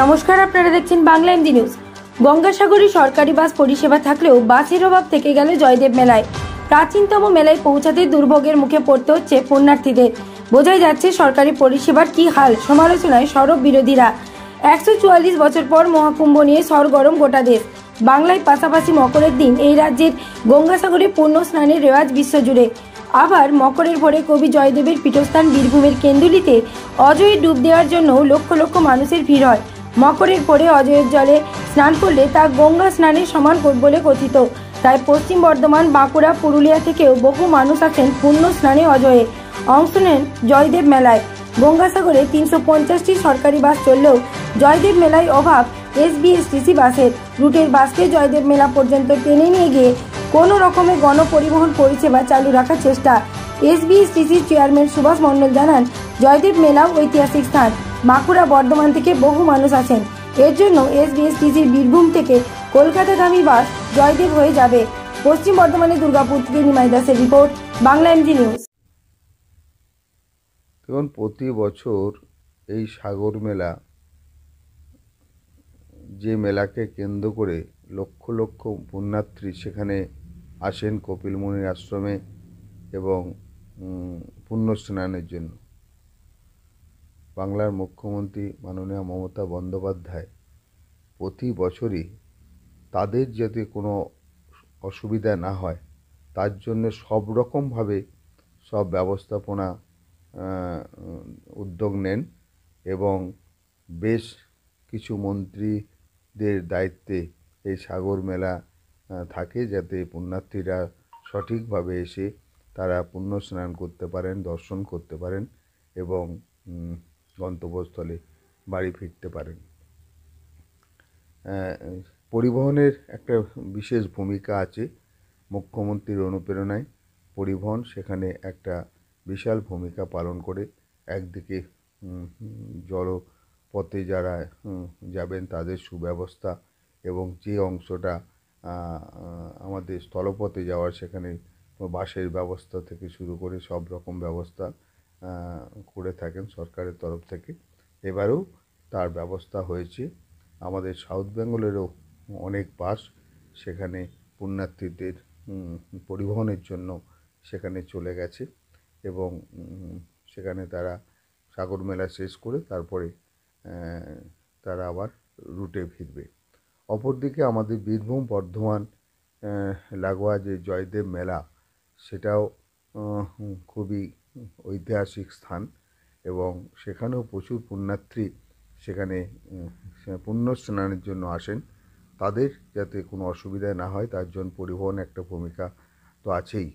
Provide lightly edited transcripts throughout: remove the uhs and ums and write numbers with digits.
নমস্কার, আপনারা দেখছেন বাংলা এমডি নিউজ। গঙ্গাসাগরে সরকারি বাস পরিষেবা থাকলেও বাসের অভাব থেকে গেল জয়দেব মেলায়। প্রাচীনতম মেলায় পৌঁছাতে দুর্ভোগের মুখে পড়তে হচ্ছে পুণ্যার্থীদের। বোঝাই যাচ্ছে সরকারি পরিষেবার কি হাল। সমালোচনায় সরব বিরোধীরা। 144 বছর পর মহাকুম্ভ নিয়ে সরগরম গোটা দেশ। বাংলায় পাশাপাশি মকরের দিন এই রাজ্যের গঙ্গাসাগরে পূর্ণ স্নানের রেওয়াজ বিশ্বজুড়ে। আবার মকরের ভোরে কবি জয়দেবের পীঠস্থান বীরভূমের কেন্দুলিতে অজয়ে ডুব দেওয়ার জন্য লক্ষ লক্ষ মানুষের ভিড় হয়। মকরের পরে অজয়ের জলে স্নান করলে তা গঙ্গা স্নানের সমান বলে কথিত। তাই পশ্চিম বর্ধমান, বাঁকুড়া, পুরুলিয়া থেকেও বহু মানুষ আসেন পূর্ণ স্নানে অজয়ে। অংশ নেন জয়দেব মেলায়। গঙ্গাসাগরে 350টি সরকারি বাস চললেও জয়দেব মেলায় অভাব এসবিএসটিসি বাসের। রুটের বাসকে জয়দেব মেলা পর্যন্ত টেনে নিয়ে গিয়ে কোনো রকমের গণপরিবহন পরিষেবা চালু রাখার চেষ্টা। এসবিএসটিসির চেয়ারম্যান সুভাষ মণ্ডল জানান, জয়দেব মেলাও ঐতিহাসিক স্থান। বাঁকুড়া, বর্ধমান থেকে বহু মানুষ আসেন। এর জন্য এসবিএসটিসির বীরভূম থেকে কলকাতাগামী বাস জয়দেব হয়ে যাবে। পশ্চিম বর্ধমানের দুর্গাপুর থেকে নিমাই দাসের রিপোর্ট, বাংলা এমজি নিউজ। দেখুন, প্রতি বছর এই সাগর মেলা, যে মেলাকে কেন্দ্র করে লক্ষ লক্ষ পুণ্যার্থী সেখানে আসেন কপিল মুনির আশ্রমে এবং পুণ্য স্নানের জন্য। বাংলার মুখ্যমন্ত্রী মাননীয় মমতা বন্দ্যোপাধ্যায় প্রতি বছরই তাদের যাতে কোনো অসুবিধা না হয় তার জন্য সব রকমভাবে সব ব্যবস্থাপনা উদ্যোগ নেন এবং বেশ কিছু মন্ত্রীদের দায়িত্বে এই সাগর মেলা থাকে, যাতে পুণ্যার্থীরা সঠিকভাবে এসে তারা পুণ্য স্নান করতে পারেন, দর্শন করতে পারেন এবং গন্তব্যস্থলে বাড়ি ফিরতে পারেন। পরিবহনের একটা বিশেষ ভূমিকা আছে। মুখ্যমন্ত্রীর অনুপ্রেরণায় পরিবহন সেখানে একটা বিশাল ভূমিকা পালন করে। একদিকে জলপথে যারা যাবেন তাদের সুব্যবস্থা এবং যে অংশটা আমাদের স্থলপথে যাওয়ার সেখানে বাসের ব্যবস্থা থেকে শুরু করে সব রকম ব্যবস্থা করে থাকেন সরকারের তরফ থেকে। এবারেও তার ব্যবস্থা হয়েছে। আমাদের সাউথ বেঙ্গলেরও অনেক বাস সেখানে পুণ্যার্থীদের পরিবহনের জন্য সেখানে চলে গেছে এবং সেখানে তারা সাগর মেলা শেষ করে তারপরে তারা আবার রুটে ফিরবে। অপরদিকে আমাদের বীরভূম, বর্ধমান লাগোয়া যে জয়দেব মেলা, সেটাও খুবই ঐতিহাসিক স্থান এবং সেখানেও প্রচুর পুণ্যার্থী সেখানে পুণ্য স্নানের জন্য আসেন। তাদের যাতে কোনো অসুবিধা না হয় তার জন্য পরিবহন একটা ভূমিকা তো আছেই।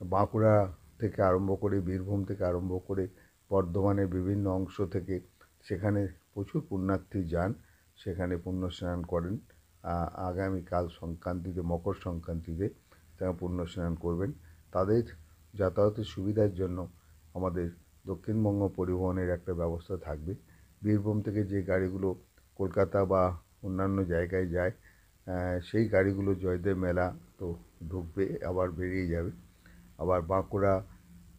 বাঁকুড়া থেকে আরম্ভ করে, বীরভূম থেকে আরম্ভ করে বর্ধমানের বিভিন্ন অংশ থেকে সেখানে প্রচুর পুণ্যার্থী যান, সেখানে পুণ্য স্নান করেন। আগামীকাল সংক্রান্তিতে, মকর সংক্রান্তিতে তারা পুণ্য স্নান করবেন। তাদের যাতায়াতের সুবিধার জন্য আমাদের দক্ষিণবঙ্গ পরিবহনের একটা ব্যবস্থা থাকবে। বীরভূম থেকে যে গাড়িগুলো কলকাতা বা অন্যান্য জায়গায় যায়, সেই গাড়িগুলো জয়দেব মেলা তো ঢুকবে, আবার বেরিয়ে যাবে। আবার বাঁকুড়া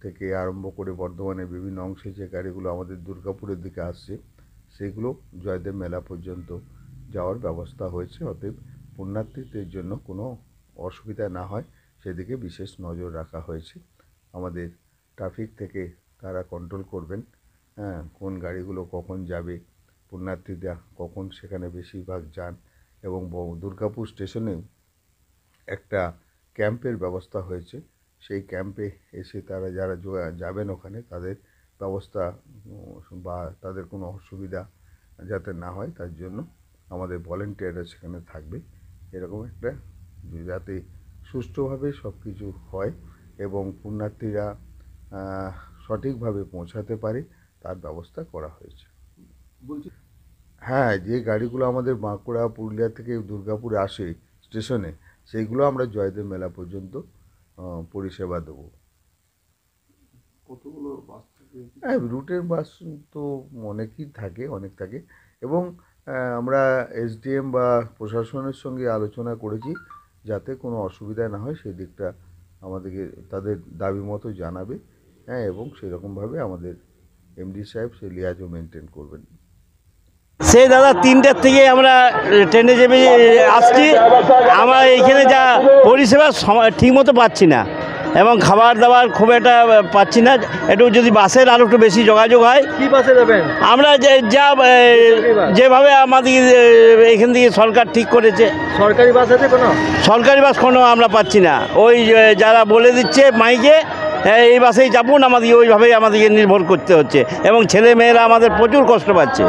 থেকে আরম্ভ করে বর্ধমানের বিভিন্ন অংশে যে গাড়িগুলো আমাদের দুর্গাপুরের দিকে আসছে, সেগুলো জয়দেব মেলা পর্যন্ত যাওয়ার ব্যবস্থা হয়েছে। অতএব পুণ্যার্থীদের জন্য কোনো অসুবিধা না হয় সেদিকে বিশেষ নজর রাখা হয়েছে। আমাদের ট্রাফিক থেকে তারা কন্ট্রোল করবেন কোন গাড়িগুলো কখন যাবে, পুণ্যার্থীরা কখন সেখানে বেশিরভাগ যান। এবং দুর্গাপুর স্টেশনে একটা ক্যাম্পের ব্যবস্থা হয়েছে। সেই ক্যাম্পে এসে তারা যারা যাবেন ওখানে তাদের ব্যবস্থা বা তাদের কোনো অসুবিধা যাতে না হয় তার জন্য আমাদের ভলেন্টিয়াররা সেখানে থাকবে। এরকম একটা যাতে সুষ্ঠুভাবে সব কিছু হয় এবং পুণ্যার্থীরা সঠিকভাবে পৌঁছাতে পারে তার ব্যবস্থা করা হয়েছে। হ্যাঁ, যে গাড়িগুলো আমাদের বাঁকুড়া, পুরুলিয়া থেকে দুর্গাপুরে আসে স্টেশনে, সেইগুলো আমরা জয়দেব মেলা পর্যন্ত পরিষেবা দেবো। কতগুলো বাস থাকে? হ্যাঁ, রুটের বাস তো অনেক থাকে এবং আমরা এসডিএম বা প্রশাসনের সঙ্গে আলোচনা করেছি যাতে কোনো অসুবিধা না হয় সেই দিকটা আমাদেরকে তাদের দাবি মতো জানাবে। এবং সেরকমভাবে আমাদের এমডি সাহেব সেই লিয়াজও মেনটেন করবেন। সেই দাদা 3টার থেকে আমরা ট্রেনে চেপে আসছি। আমরা এইখানে যা পরিষেবা ঠিকমতো পাচ্ছি না এবং খাবার দাবার খুব একটা পাচ্ছি না। একটু যদি বাসের আরও একটু বেশি যোগাযোগ হয়। কি বাসে যাবেন? আমরা যেভাবে আমাদের এখান থেকে সরকার ঠিক করেছে। সরকারি বাস আছে কোনো? সরকারি বাস কোনো আমরা পাচ্ছি না। ওই যারা বলে দিচ্ছে মাইকে এই বাসেই চাপুন, আমাদের ওইভাবেই আমাদেরকে নির্ভর করতে হচ্ছে এবং ছেলে মেয়েরা আমাদের প্রচুর কষ্ট পাচ্ছে।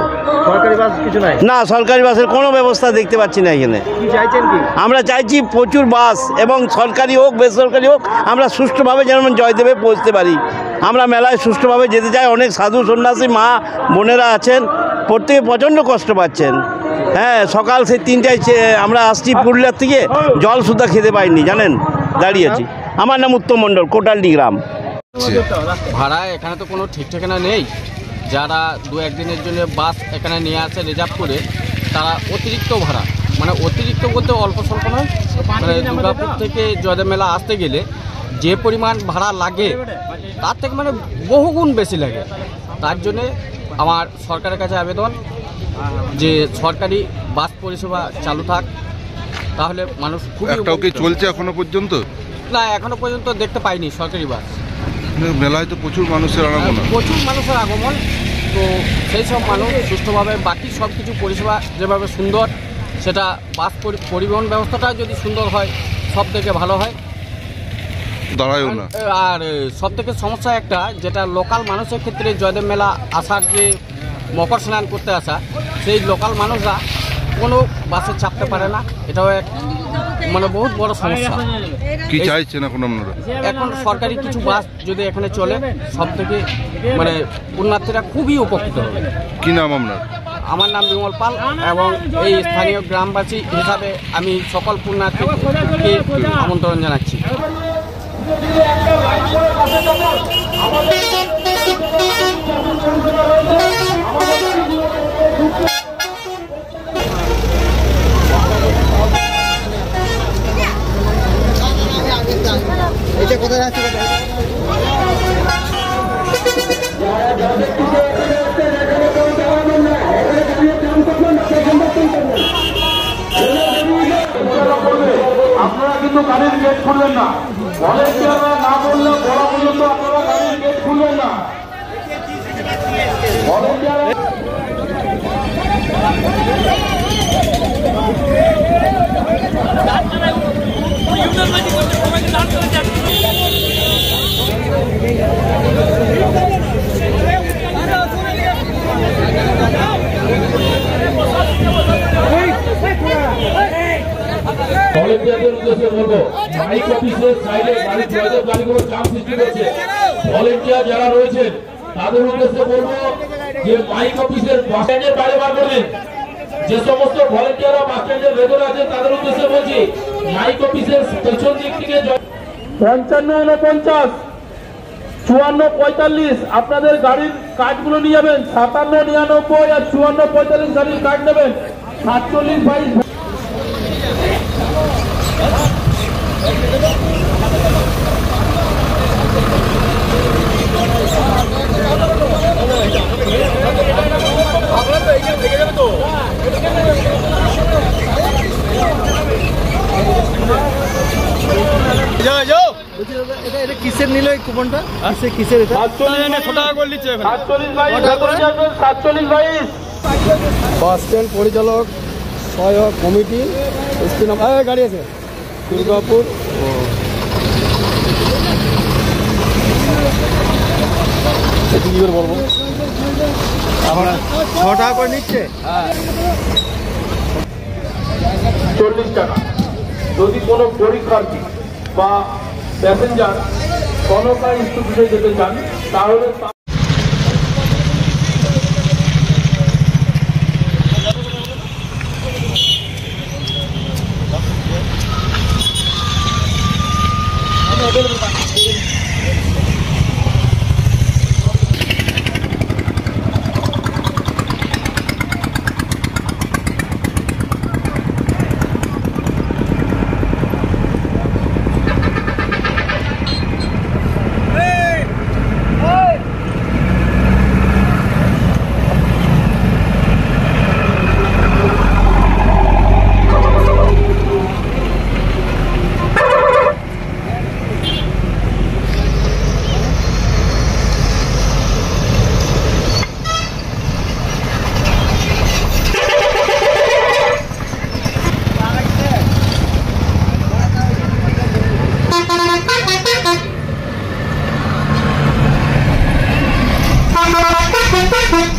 সরকারি বাস কিছু নাই? না, সরকারি বাসের কোনো ব্যবস্থা দেখতে পাচ্ছি না এখানে। কি চাইছেন কি? আমরা চাইছি প্রচুর বাস এবং সরকারি হোক বেসরকারি হোক, আমরা সুষ্ঠুভাবে যেমন জয়দেবে পৌঁছতে পারি। আমরা মেলায় সুষ্ঠুভাবে যেতে চাই। অনেক সাধু সন্ন্যাসী মা বোনেরা আছেন, প্রত্যেকে প্রচণ্ড কষ্ট পাচ্ছেন। হ্যাঁ, সকাল সেই 3টায় আমরা আসছি পুরুলিয়ার থেকে, জল সুদ্ধা খেতে পাইনি, জানেন, দাঁড়িয়েছি। আমার নাম উত্তম মণ্ডল, কোটালডি গ্রাম। ভাড়া এখানে তো কোনো ঠিক ঠিকানা নেই। যারা 2-1 দিনের জন্য বাস এখানে নিয়ে আসে রিজার্ভ করে, তারা অতিরিক্ত ভাড়া, মানে অতিরিক্ত বলতে অল্প স্বল্প নয়, মানে দুর্গাপুর থেকে জয়দেব মেলা আসতে গেলে যে পরিমাণ ভাড়া লাগে তার থেকে মানে বহুগুণ বেশি লাগে। তার জন্যে আমার সরকারের কাছে আবেদন যে সরকারি বাস পরিষেবা চালু থাক, তাহলে মানুষ খুবই একটাও কি চলছে এখনো পর্যন্ত? না, এখনো পর্যন্ত দেখতে পাইনি সরকারি বাস। মেলায় তো প্রচুর মানুষের আগমন, প্রচুর মানুষের আগমন, তো সেই সব মানুষ সুষ্ঠুভাবে বাকি সব কিছু পরিষেবা যেভাবে সুন্দর, সেটা বাস পরিবহন ব্যবস্থাটা যদি সুন্দর হয় সব থেকে ভালো হয়। দাঁড়ায়ও না। আর সব থেকে সমস্যা একটা, যেটা লোকাল মানুষের ক্ষেত্রে জয়দেব মেলা আসার যে মকর স্নান করতে আসা, সেই লোকাল মানুষরা কোনো বাসে চাপতে পারে না। এটাও এক মানে বহুত বড় সমস্যা। কি চাইছেন এখন আপনারা? এখন সরকারি কিছু বাস যদি এখানে চলে, সব থেকে মানে পুণ্যার্থীরা খুবই উপকৃত হবে। কি নাম আপনার? আমার নাম বিমল পাল এবং এই স্থানীয় গ্রামবাসী হিসাবে আমি সকল পুণ্যার্থীকে আমন্ত্রণ জানাচ্ছি। এটা কোথায় আছে? আপনারা কিন্তু গাড়ির গেট খুলবেন না। ভলেন্টিয়াররা না বললে বলা পর্যন্ত আপনারা গাড়ির গেট খুলবেন না। ভলেন্টিয়াররা ভলেন্টিয়ারদের উদ্দেশ্যে বলবো, মাইক অফিসের সাইডে গাড়িগুলো জাম সৃষ্টি করছে। ভলেন্টিয়ার যারা রয়েছেন তাদের উদ্দেশ্যে বলবো যে মাইক অফিসের বাস স্ট্যান্ডের বাইরে বার করবেন। যে সমস্ত ভলেন্টিয়াররা বাস স্ট্যান্ডের ভেতরে আছে তাদের উদ্দেশ্যে বলছি, মাইক অফিসের পেছন দিক থেকে 55 49 54 45 আপনাদের গাড়ির কার্ডগুলো নিয়ে যাবেন। 57 99 আর 54 45 গাড়ির কার্ড নেবেন। 47 22 এটা কিসের নিল এই কুপনটা? কিসের? এটা 47 বাস স্ট্যান্ড পরিচালক সহায়ক কমিটি গাড়ি আছে দুর্গাপুর। কি করে বলবো, আমরা 6 টাকা করে নিচ্ছে। 40 টাকা। যদি কোনো পরীক্ষার্থী বা প্যাসেঞ্জার কোনো ইনস্টিটিউটে যেতে চান তাহলে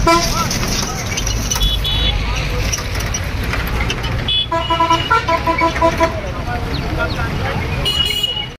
করুন।